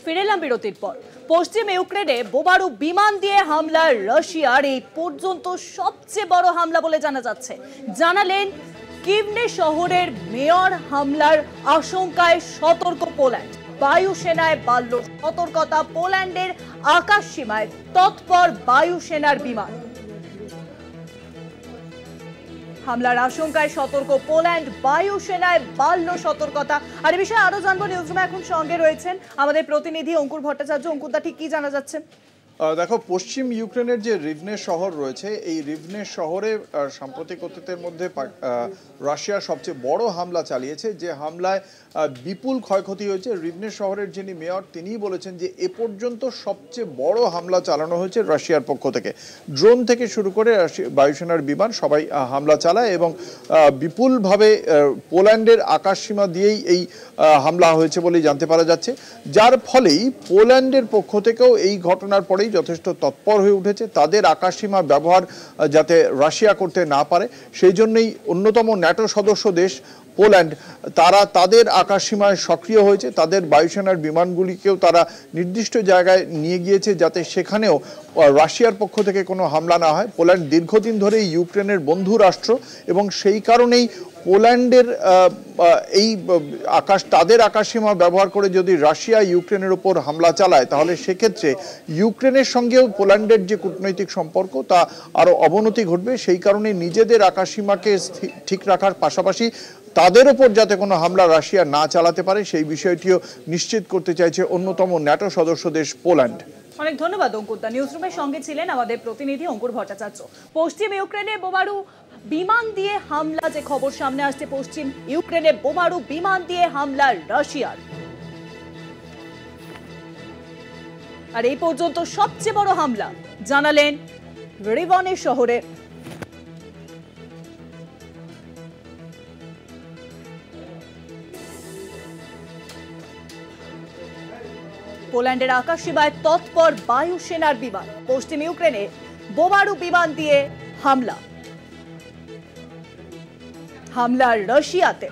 ফিরে এলাম বিরতির পর। পশ্চিম ইউক্রেনে বোমারু বিমান দিয়ে হামলার রাশিয়ার এই পর্যন্ত সবচেয়ে বড় হামলা বলে জানা যাচ্ছে। জানালেন কিভনে শহরের মেয়র। হামলার আশঙ্কায় সতর্ক পোল্যান্ড। বায়ুসেনায় বাড়ল সতর্কতা। পোল্যান্ডের আকাশ সীমায় তৎপর বায়ুসেনার বিমান। হামলার আশঙ্কায় সতর্ক পোল্যান্ড, বায়ুসেনায় বাড়ল সতর্কতা। আর এই বিষয়ে আরো জানবো। নিউজরুমে এখন সঙ্গে রয়েছেন আমাদের প্রতিনিধি অঙ্কুর ভট্টাচার্য। অঙ্কুরদা, ঠিক কি জানা যাচ্ছে? দেখো, পশ্চিম ইউক্রেনের যে রিভনে শহর রয়েছে, এই রিভনে শহরে সাম্প্রতিক অতীতের মধ্যে রাশিয়া সবচেয়ে বড় হামলা চালিয়েছে, যে হামলায় বিপুল ক্ষয়ক্ষতি হয়েছে। রিভনে শহরের যিনি মেয়র তিনিই বলেছেন যে এ পর্যন্ত সবচেয়ে বড় হামলা চালানো হয়েছে রাশিয়ার পক্ষ থেকে। ড্রোন থেকে শুরু করে বায়ুসেনার বিমান সবাই হামলা চালায় এবং বিপুলভাবে পোল্যান্ডের আকাশসীমা দিয়েই এই হামলা হয়েছে বলেই জানতে পারা যাচ্ছে, যার ফলেই পোল্যান্ডের পক্ষ থেকেও এই ঘটনার পরেই যথেষ্ট তৎপর হয়ে উঠেছে। তাদের আকাশসীমা ব্যবহার যাতে রাশিয়া করতে না পারে, সেই জন্যই অন্যতম ন্যাটো সদস্য দেশ পোল্যান্ড তারা তাদের আকাশসীমায় সক্রিয় হয়েছে। তাদের বায়ুসেনার বিমানগুলিকেও তারা নির্দিষ্ট জায়গায় নিয়ে গিয়েছে যাতে সেখানেও রাশিয়ার পক্ষ থেকে কোনো হামলা না হয়। পোল্যান্ড দীর্ঘদিন ধরে ইউক্রেনের বন্ধু রাষ্ট্র এবং সেই কারণেই পোল্যান্ডের এই তাদের আকাশসীমা ব্যবহার করে যদি রাশিয়া ইউক্রেনের ওপর হামলা চালায়, তাহলে সেক্ষেত্রে ইউক্রেনের সঙ্গেও পোল্যান্ডের যে কূটনৈতিক সম্পর্ক তা আরও অবনতি ঘটবে। সেই কারণে নিজেদের আকাশসীমাকে ঠিক রাখার পাশাপাশি তাদের ওপর যাতে কোনো হামলা রাশিয়া না চালাতে পারে, সেই বিষয়টিও নিশ্চিত করতে চাইছে অন্যতম ন্যাটো সদস্য দেশ পোল্যান্ড। অনেক ধন্যবাদ অঙ্কুরদা। নিউজরুমের সঙ্গে ছিলেন আমাদের প্রতিনিধি অঙ্কুর ভট্টাচার্য। পশ্চিম ইউক্রেনে বোমারু বিমান দিয়ে হামলা, যে খবর সামনে আসছে, পশ্চিম ইউক্রেনে বোমারু বিমান দিয়ে হামলা রাশিয়ার। আর এই পর্যন্ত সবচেয়ে বড় হামলা জানালেন রিভনে শহরে। পোল্যান্ডের আকাশসীমায় তৎপর বায়ুসেনার বিমান। পশ্চিম ইউক্রেনে বোমারু বিমান দিয়ে হামলা রাশিয়াতে।